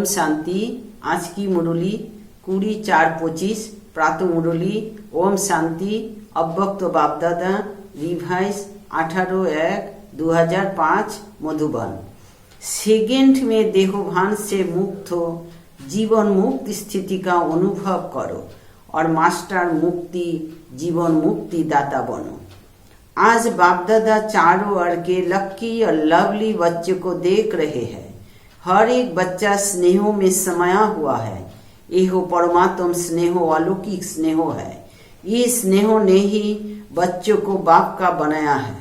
ओम शांति। आज की मुरली 20/4/25 प्रातः मुरली ओम शांति अव्यक्त बापदादा रिवाइज 18/1/2005 मधुबन। सेकेंड में देहभान से मुक्त हो, जीवन मुक्त स्थिति का अनुभव करो और मास्टर मुक्ति जीवन मुक्ति दाता बनो। आज बापदादा चारों ओर के लक्की और लवली बच्चे को देख रहे हैं। हर एक बच्चा स्नेहों में समाया हुआ है। यह परमात्म स्नेहो अलौकिक स्नेहो है। ये स्नेहो ने ही बच्चों को बाप का बनाया है।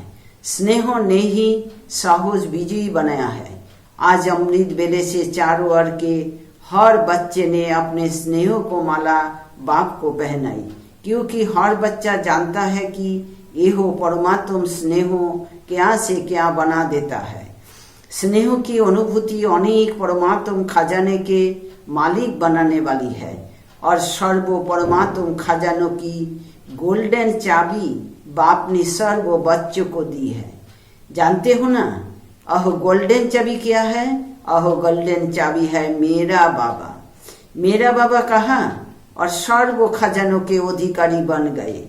स्नेहो ने ही साहस विजयी बनाया है। आज अमृत बेले से चारों ओर के हर बच्चे ने अपने स्नेहों को माला बाप को पहनाई, क्योंकि हर बच्चा जानता है कि यह परमात्म स्नेहो क्या से क्या बना देता है। स्नेह की अनुभूति अनेक परमात्म खजाने के मालिक बनाने वाली है और सर्व परमात्म खजानों की गोल्डन चाबी बाप ने सर्व बच्चों को दी है। जानते हो ना, अहो गोल्डन चाबी क्या है? अहो गोल्डन चाबी है मेरा बाबा। मेरा बाबा कहा और सर्व खजानों के अधिकारी बन गए,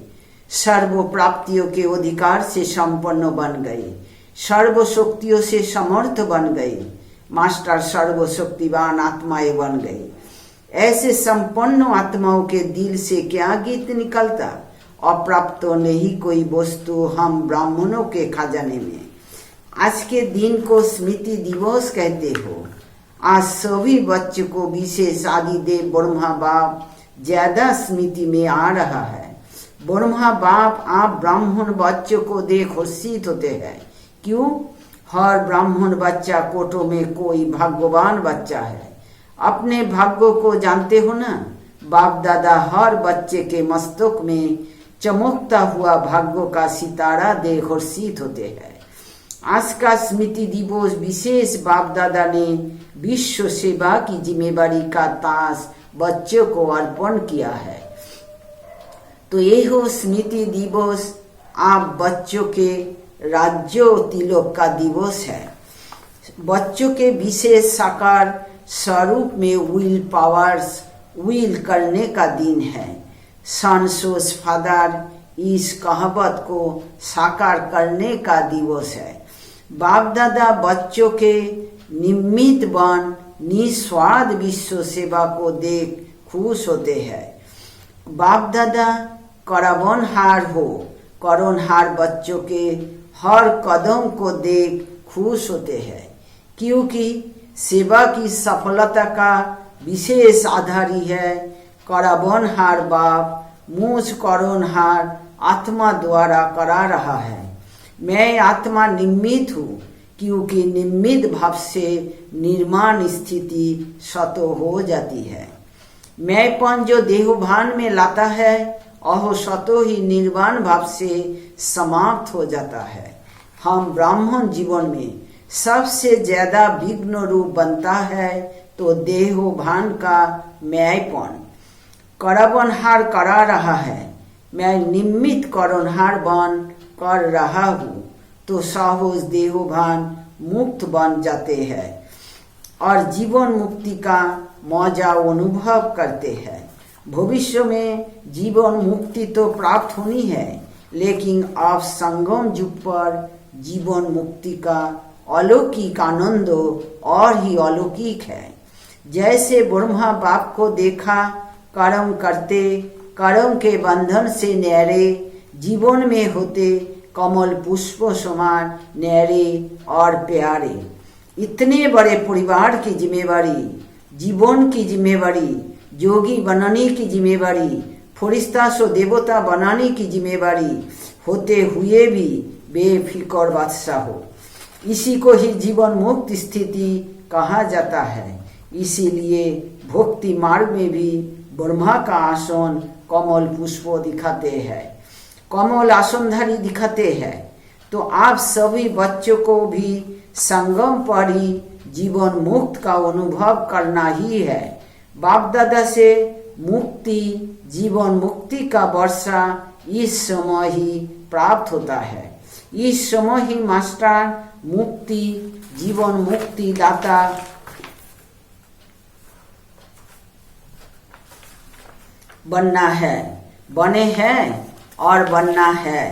सर्व प्राप्तियों के अधिकार से संपन्न बन गए, सर्व शक्तियों से समर्थ बन गए, मास्टर सर्वशक्तिवान आत्माएं बन गए। ऐसे संपन्न आत्माओं के दिल से क्या गीत निकलता? अप्राप्त नहीं कोई वस्तु हम ब्राह्मणों के खजाने में। आज के दिन को स्मृति दिवस कहते हो। आज सभी बच्चों को विशेष आदिदेव ब्रह्मा बाप ज्यादा स्मृति में आ रहा है। ब्रह्मा बाप आप ब्राह्मण बच्चों को देख हर्षित होते हैं। क्यों? हर ब्राह्मण बच्चा कोटों में कोई भाग्यवान बच्चा है। अपने भाग्यों को जानते हो ना? बाप दादा हर बच्चे के मस्तक में चमकता हुआ भाग्यों का सितारा देख हर्षित होते हैं। आज का स्मृति दिवस विशेष बाप दादा ने विश्व सेवा की जिम्मेवारी का ताज बच्चों को अर्पण किया है। तो यह स्मृति दिवस आप बच्चों के राज्य तिलक का दिवस है। बच्चों के विशेष साकार स्वरूप में विल पावर्स विल करने का दिन है। सन सोस फादर इस कहावत को साकार करने का दिवस है। बाप दादा बच्चों के निमित्त बन निस्वार्थ विश्व सेवा को देख खुश होते हैं। बाप दादा करवनहार हो, करुणहार बच्चों के हर कदम को देख खुश होते हैं, क्योंकि सेवा की सफलता का विशेष आधार ही है करवनहार बाप मुझ करुणहार आत्मा द्वारा करा रहा है। मैं आत्मा निमित्त हूँ, क्योंकि निमित्त भाव से निर्माण स्थिति स्वतः हो जाती है। मैंपन जो देहभान में लाता है अहो स्वतः ही निर्वाण भाव से समाप्त हो जाता है। हम ब्राह्मण जीवन में सबसे ज्यादा विघ्न रूप बनता है तो देहभान का मैंपन। करवनहार करा रहा है, मैं निमित्त करुणहार बन कर रहा हूँ, तो साहस देहभान मुक्त बन जाते हैं और जीवन मुक्ति का मौजा अनुभव करते हैं। भविष्य में जीवन मुक्ति तो प्राप्त होनी है, लेकिन अब संगम युग पर जीवन मुक्ति का अलौकिक आनंद और ही अलौकिक है। जैसे ब्रह्मा बाप को देखा कर्म करते, कर्म के बंधन से न्यारे जीवन में होते कमल पुष्प समान न्यारे और प्यारे। इतने बड़े परिवार की जिम्मेवारी, जीवन की जिम्मेवारी, जोगी बनाने की जिम्मेवारी, फरिश्ता सो देवता बनाने की जिम्मेवारी होते हुए भी बेफिक्र बादशाह हो। इसी को ही जीवन मुक्त स्थिति कहा जाता है। इसीलिए भक्ति मार्ग में भी ब्रह्मा का आसन कमल पुष्प दिखाते हैं, कमल आसनधारी दिखाते हैं। तो आप सभी बच्चों को भी संगम पर ही जीवन मुक्त का अनुभव करना ही है। बाप दादा से मुक्ति जीवन मुक्ति का वर्षा इस समय ही प्राप्त होता है। इस समय ही मास्टर मुक्ति जीवन मुक्ति दाता बनना है, बने हैं और बनना है।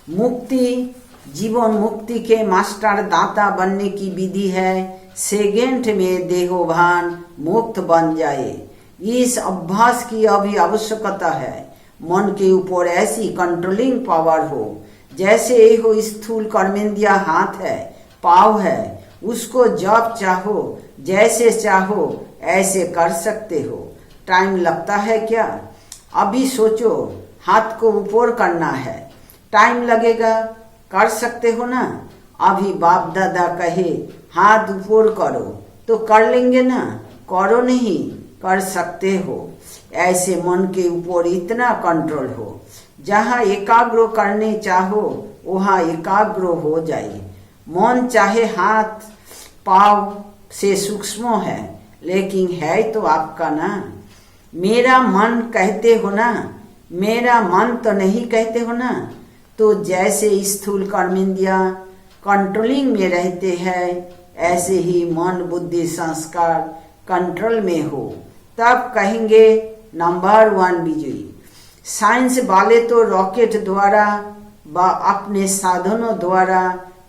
मुक्ति, जीवन मुक्ति के मास्टर दाता बनने की विधि है सेकेंड में देहोभान मुक्त बन जाए। इस अभ्यास की अभी आवश्यकता है। मन के ऊपर ऐसी कंट्रोलिंग पावर हो जैसे हो स्थूल कर्मेंद्रिय हाथ है, पाँव है, उसको जब चाहो जैसे चाहो ऐसे कर सकते हो। टाइम लगता है क्या? अभी सोचो, हाथ को ऊपर करना है, टाइम लगेगा, कर सकते हो ना? अभी बाप दादा कहे हाथ ऊपर करो तो कर लेंगे ना? करो नहीं, कर सकते हो। ऐसे मन के ऊपर इतना कंट्रोल हो, जहाँ एकाग्र करने चाहो वहाँ एकाग्र हो जाए। मन चाहे हाथ पाँव से सूक्ष्म है, लेकिन है तो आपका ना। मेरा मन कहते हो ना, मेरा मन तो नहीं कहते हो ना। तो जैसे स्थूल कर्मेंद्रिय कंट्रोलिंग में रहते हैं, ऐसे ही मन बुद्धि संस्कार कंट्रोल में हो, तब कहेंगे नंबर 1 विजयी। साइंस वाले तो रॉकेट द्वारा व अपने साधनों द्वारा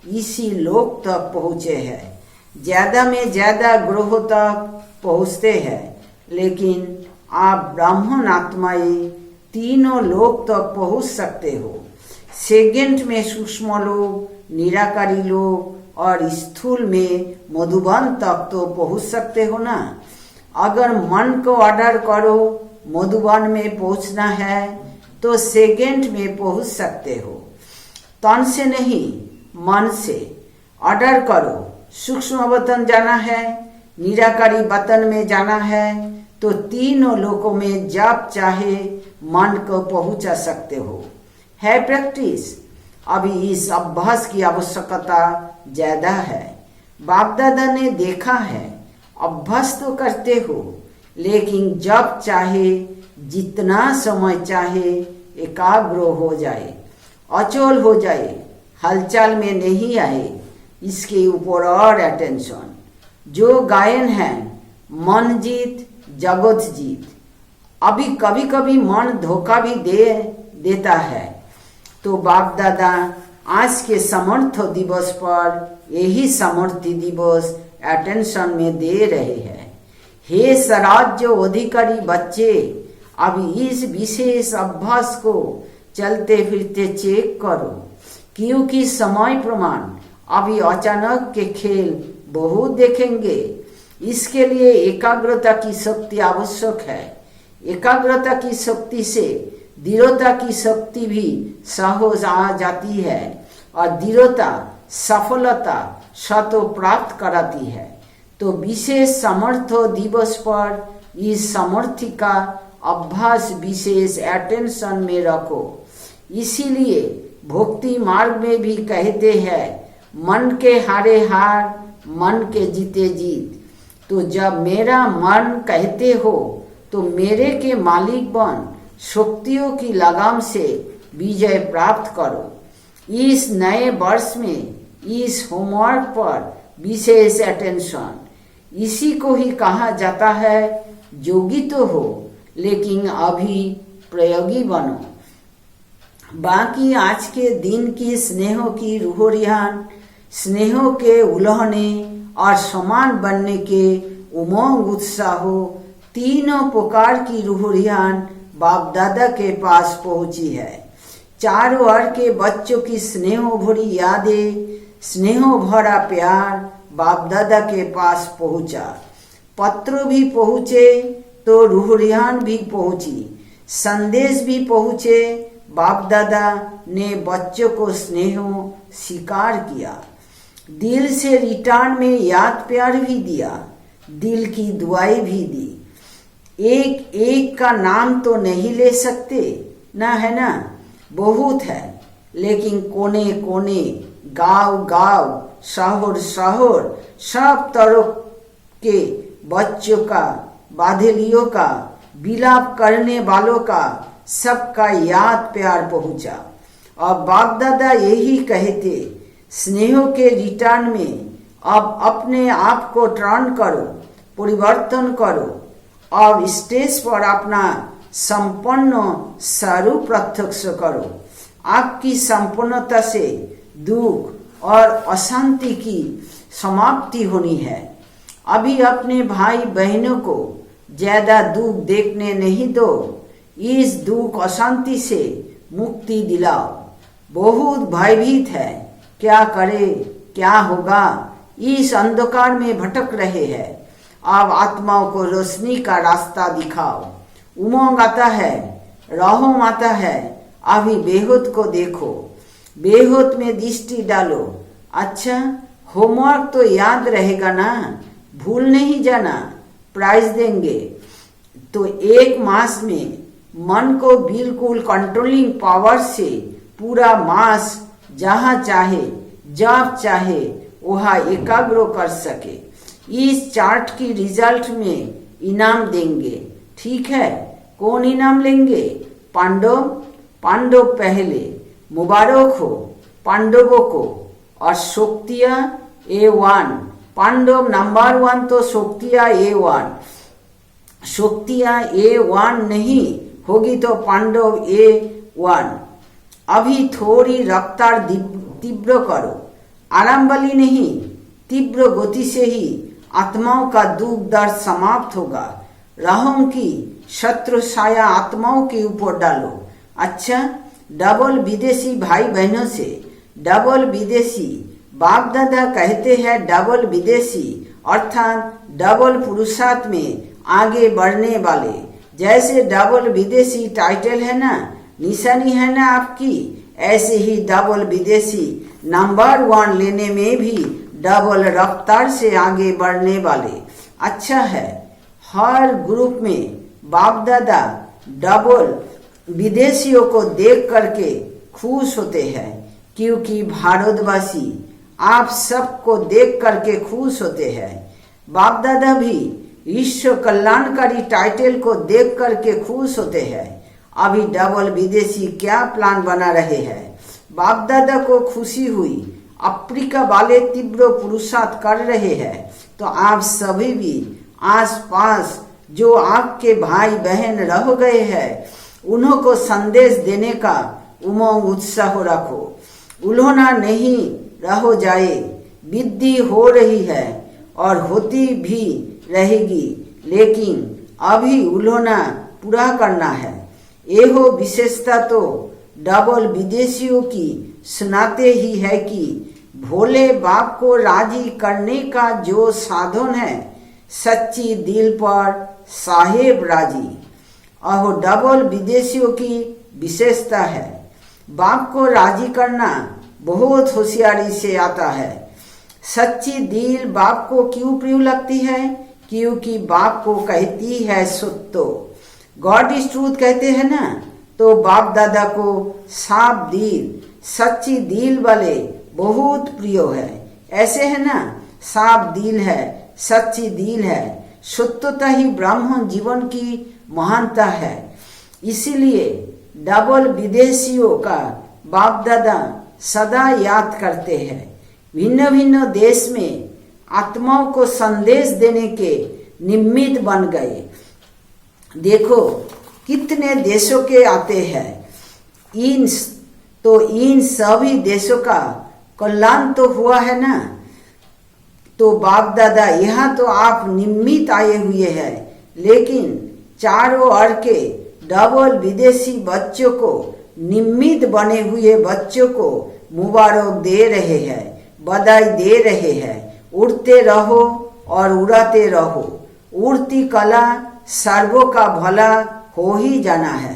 इसी लोक तक पहुँचे हैं, ज्यादा में ज्यादा ग्रहों तक पहुँचते हैं, लेकिन आप ब्राह्मण आत्माएं तीनों लोक तक पहुँच सकते हो। सेकेंड में सूक्ष्म लोक, निराकारी लोक और स्थूल में मधुबन तक तो पहुँच सकते हो ना। अगर मन को ऑर्डर करो मधुबन में पहुँचना है तो सेकेंड में पहुँच सकते हो। तन से नहीं, मन से ऑर्डर करो। सूक्ष्म वतन जाना है, निराकारी वतन में जाना है, तो तीनों लोकों में जब चाहे मन को पहुंचा सकते हो। है प्रैक्टिस। अभी इस अभ्यास की आवश्यकता ज्यादा है। बाप दादा ने देखा है, अभ्यास तो करते हो, लेकिन जब चाहे जितना समय चाहे एकाग्र हो जाए, अचल हो जाए, हलचल में नहीं आए, इसके ऊपर और अटेंशन। जो गायन है, मन जीत जगत जीत। अभी कभी कभी मन धोखा भी देता है, तो बाप दादा आज के समर्थ दिवस पर यही समर्थी दिवस अटेंशन में दे रहे हैं। हे स्वराज्य अधिकारी बच्चे, अभी इस विशेष अभ्यास को चलते फिरते चेक करो, क्योंकि समय प्रमाण अभी अचानक के खेल बहुत देखेंगे। इसके लिए एकाग्रता की शक्ति आवश्यक है। एकाग्रता की शक्ति से दृढ़ता की शक्ति भी सहज आ जाती है, और दृढ़ता सफलता सतो प्राप्त कराती है। तो विशेष समर्थ दिवस पर इस समर्थी का अभ्यास विशेष अटेंशन में रखो। इसीलिए भक्ति मार्ग में भी कहते हैं, मन के हारे हार, मन के जीते जीत। तो जब मेरा मन कहते हो तो मेरे के मालिक बन शक्तियों की लगाम से विजय प्राप्त करो। इस नए वर्ष में इस होमवर्क पर विशेष अटेंशन। इसी को ही कहा जाता है योगी तो हो, लेकिन अभी प्रयोगी बनो। बाकी आज के दिन की स्नेहों की रूहरियान, स्नेहों के उलहने और समान बनने के उमंग उत्साह, तीनों प्रकार की रूहरियान बाप दादा के पास पहुंची है। चारों ओर के बच्चों की स्नेहो भरी यादें, स्नेहो भरा प्यार बाप दादा के पास पहुंचा। पत्र भी पहुंचे तो रूहरियान भी पहुंची, संदेश भी पहुंचे। बाप दादा ने बच्चों को स्नेहो स्वीकार किया, दिल से रिटर्न में याद प्यार भी दिया, दिल की दुआई भी दी। एक एक का नाम तो नहीं ले सकते ना, है ना, बहुत है, लेकिन कोने कोने, गांव गांव, शहर शहर, सब तरह के बच्चों का, बाधेलियों का, विलाप करने वालों का, सबका याद प्यार पहुंचा। और बाप दादा यही कहते, स्नेह के रिटर्न में अब अपने आप को टर्न करो, परिवर्तन करो, और स्टेज पर अपना संपन्न स्वरूप प्रत्यक्ष करो। आपकी संपन्नता से दुख और अशांति की समाप्ति होनी है। अभी अपने भाई बहनों को ज्यादा दुख देखने नहीं दो। इस दुख अशांति से मुक्ति दिलाओ। बहुत भयभीत है, क्या करे, क्या होगा, इस अंधकार में भटक रहे हैं। अब आत्माओं को रोशनी का रास्ता दिखाओ। उमंग आता है, रहम आता है। अभी बेहोद को देखो, बेहोद में दृष्टि डालो। अच्छा, होमवर्क तो याद रहेगा ना, भूल नहीं जाना। प्राइज देंगे तो 1 मास में मन को बिल्कुल कंट्रोलिंग पावर से पूरा मास जहाँ चाहे जब चाहे वहाँ एकाग्र कर सके। इस चार्ट की रिजल्ट में इनाम देंगे। ठीक है, कौन इनाम लेंगे? पांडव पहले। मुबारक हो पांडवों को। और शक्तियाँ A1, पांडव नंबर 1 तो शक्तियाँ A1। शक्तियाँ A1 नहीं होगी तो पांडव A1। अभी थोड़ी रफ्तार तीव्र करो, आराम वाली नहीं, तीव्र गति से ही आत्माओं का दुख दर्द समाप्त होगा। रहम की शत्रु छाया आत्माओं के ऊपर डालो। अच्छा, डबल विदेशी भाई बहनों से, डबल विदेशी बाप दादा कहते हैं डबल विदेशी अर्थात डबल पुरुषार्थ में आगे बढ़ने वाले। जैसे डबल विदेशी टाइटल है ना, निशानी है ना आपकी, ऐसे ही डबल विदेशी नंबर 1 लेने में भी डबल रफ्तार से आगे बढ़ने वाले। अच्छा है, हर ग्रुप में बाप दादा डबल विदेशियों को देख करके खुश होते हैं, क्योंकि भारतवासी आप सबको देख करके खुश होते हैं। बाप दादा भी विश्व कल्याणकारी टाइटल को देख करके खुश होते हैं। अभी डबल विदेशी क्या प्लान बना रहे हैं? बाप दादा को खुशी हुई, अफ्रीका वाले तीव्र पुरुषार्थ कर रहे हैं, तो आप सभी भी आसपास जो आपके भाई बहन रह गए हैं उन्हों को संदेश देने का उमंग उत्साह रखो। उल्होना नहीं रहो जाए, वृद्धि हो रही है और होती भी रहेगी, लेकिन अभी उल्होना पूरा करना है। यह विशेषता तो डबल विदेशियों की सुनाते ही है कि भोले बाप को राजी करने का जो साधन है, सच्ची दिल पर साहेब राजी। अहो डबल विदेशियों की विशेषता है। बाप को राजी करना बहुत होशियारी से आता है। सच्ची दिल बाप को क्यों प्रिय लगती है? क्योंकि बाप को कहती है सत्य, गॉड इज ट्रूथ कहते हैं ना, तो बाप दादा को साफ दिल, सच्ची दिल वाले बहुत प्रिय है। ऐसे है ना, साफ दिल है, सच्ची दिल है, सत्यता ही ब्राह्मण जीवन की महानता है। इसीलिए डबल विदेशियों का बाप दादा सदा याद करते हैं। भिन्न भिन्न देश में आत्माओं को संदेश देने के निमित्त बन गए। देखो कितने देशों के आते हैं। इन सभी देशों का कल्याण तो हुआ है ना। तो बाप दादा यहाँ तो आप निमित्त आए हुए हैं, लेकिन चारों ओर के डबल विदेशी बच्चों को, निमित्त बने हुए बच्चों को मुबारक दे रहे हैं, बधाई दे रहे हैं। उड़ते रहो और उड़ाते रहो। उड़ती कला सर्वों का भला हो ही जाना है।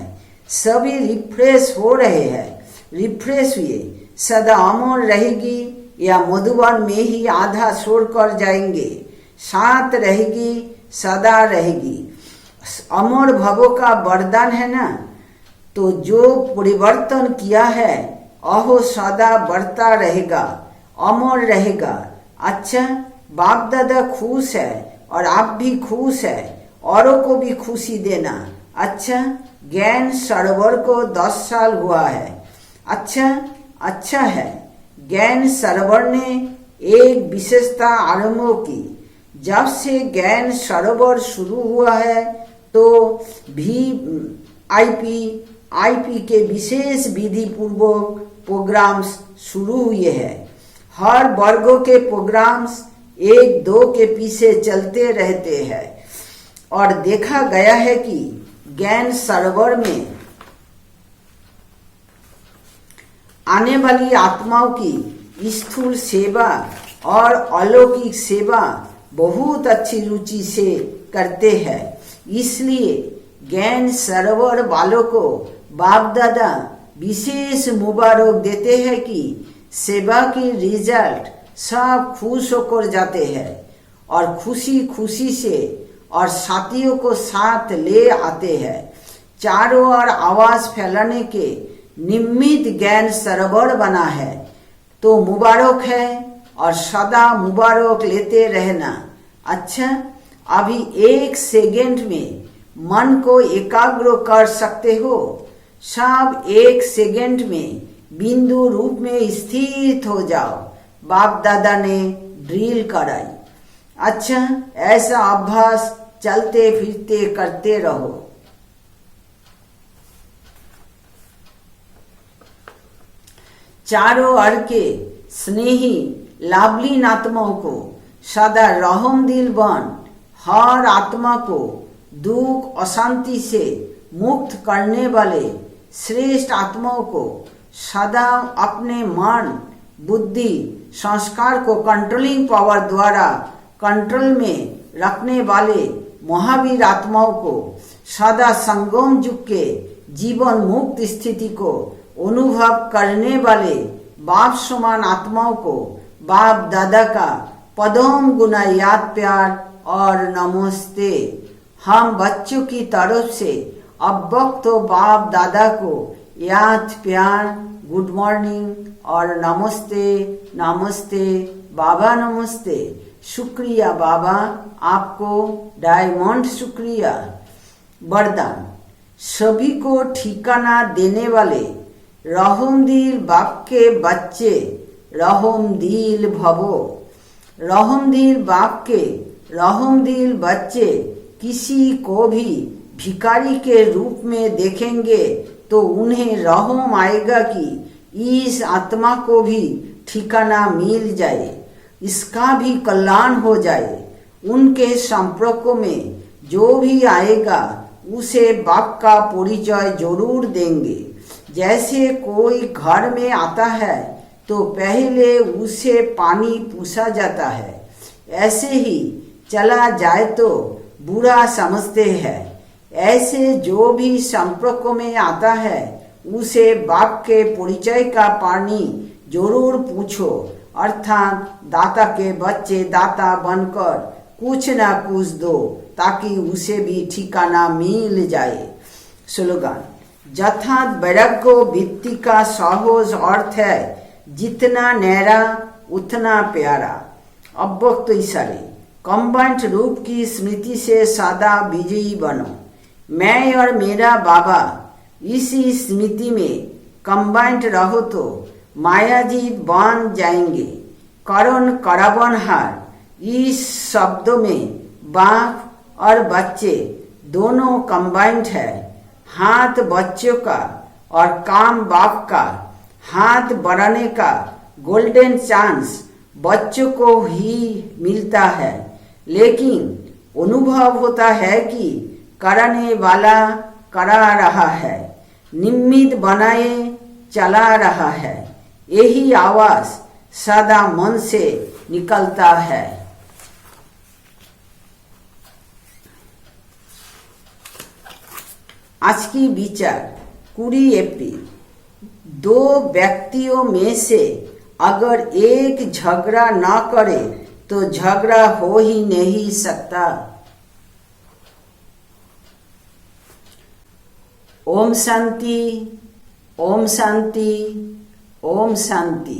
सभी रिफ्रेश हो रहे हैं, रिफ्रेश हुए। सदा अमर रहेगी या मधुबन में ही आधा छोड़कर जाएंगे? शांत रहेगी, सदा रहेगी। अमर भवों का वरदान है ना। तो जो परिवर्तन किया है अहो सदा बढ़ता रहेगा, अमर रहेगा। अच्छा, बाप दादा खुश है और आप भी खुश है, औरों को भी खुशी देना। अच्छा, ज्ञान सरोवर को 10 साल हुआ है। अच्छा है। ज्ञान सरोवर ने एक विशेषता आरंभ की। जब से ज्ञान सरोवर शुरू हुआ है तो भी आईपी के विशेष विधि पूर्वक प्रोग्राम्स शुरू हुए हैं। हर वर्गों के प्रोग्राम्स 1-2 के पीछे चलते रहते हैं और देखा गया है कि ज्ञान सरोवर में आने वाली आत्माओं की स्थूल सेवा और अलौकिक सेवा बहुत अच्छी रुचि से करते हैं। इसलिए ज्ञान सरोवर वालों को बाप दादा विशेष मुबारक देते हैं कि सेवा की रिजल्ट सब खुश होकर जाते हैं और खुशी खुशी से और साथियों को साथ ले आते हैं। चारों ओर आवाज फैलाने के निमित्त ज्ञान सरोवर बना है, तो मुबारक है और सदा मुबारक लेते रहना। अच्छा, अभी 1 सेकंड में मन को एकाग्र कर सकते हो। सब 1 सेकंड में बिंदु रूप में स्थित हो जाओ। बाप दादा ने ड्रिल कराई। अच्छा, ऐसा अभ्यास चलते फिरते करते रहो। चारों ओर के स्नेही लाभलीन आत्माओं को सदा रहम दिल बन हर आत्मा को दुख अशांति से मुक्त करने वाले श्रेष्ठ आत्माओं को सदा अपने मन बुद्धि संस्कार को कंट्रोलिंग पावर द्वारा कंट्रोल में रखने वाले महावीर आत्माओं को सदा संगम युग के जीवन मुक्त स्थिति को अनुभव करने वाले बाप समान आत्माओं को बाप दादा का पदम गुना याद प्यार और नमस्ते। हम बच्चों की तरफ से अब वक्त तो बाप दादा को याद प्यार गुड मॉर्निंग और नमस्ते नमस्ते बाबा नमस्ते। शुक्रिया बाबा, आपको डायमंड शुक्रिया। वरदान, सभी को ठिकाना देने वाले रहमदिल बाप के बच्चे रहमदिल भवो। रहमदिल बाप के रहमदिल बच्चे किसी को भी भिखारी के रूप में देखेंगे तो उन्हें रहम आएगा कि इस आत्मा को भी ठिकाना मिल जाए, इसका भी कल्याण हो जाए। उनके संपर्क में जो भी आएगा उसे बाप का परिचय जरूर देंगे। जैसे कोई घर में आता है तो पहले उसे पानी पूछा जाता है, ऐसे ही चला जाए तो बुरा समझते हैं। ऐसे जो भी संपर्क में आता है उसे बाप के परिचय का पानी जरूर पूछो, अर्थात दाता के बच्चे दाता बनकर कुछ ना कुछ दो ताकि उसे भी ठिकाना मिल जाए। स्लोगन, यथार्थ वैराग्य वृत्ति का सहज अर्थ है जितना न्यारा उतना प्यारा। अव्यक्त इशारे, कंबाइंड रूप की स्मृति से सदा विजयी बनो। मैं और मेरा बाबा इसी स्मृति में कंबाइंड रहो तो मायाजीत बन जाएंगे। करण करावनहार, इस शब्द में बाप और बच्चे दोनों कंबाइंड है। हाथ बच्चों का और काम बाप का। हाथ बढ़ाने का गोल्डन चांस बच्चों को ही मिलता है, लेकिन अनुभव होता है कि कराने वाला करा रहा है, निमित्त बनाए चला रहा है। यही आवाज सदा मन से निकलता है। आज की विचार 20 अप्रैल। 2 व्यक्तियों में से अगर एक झगड़ा ना करे तो झगड़ा हो ही नहीं सकता। ओम शांति, ओम शांति, ओम शांति।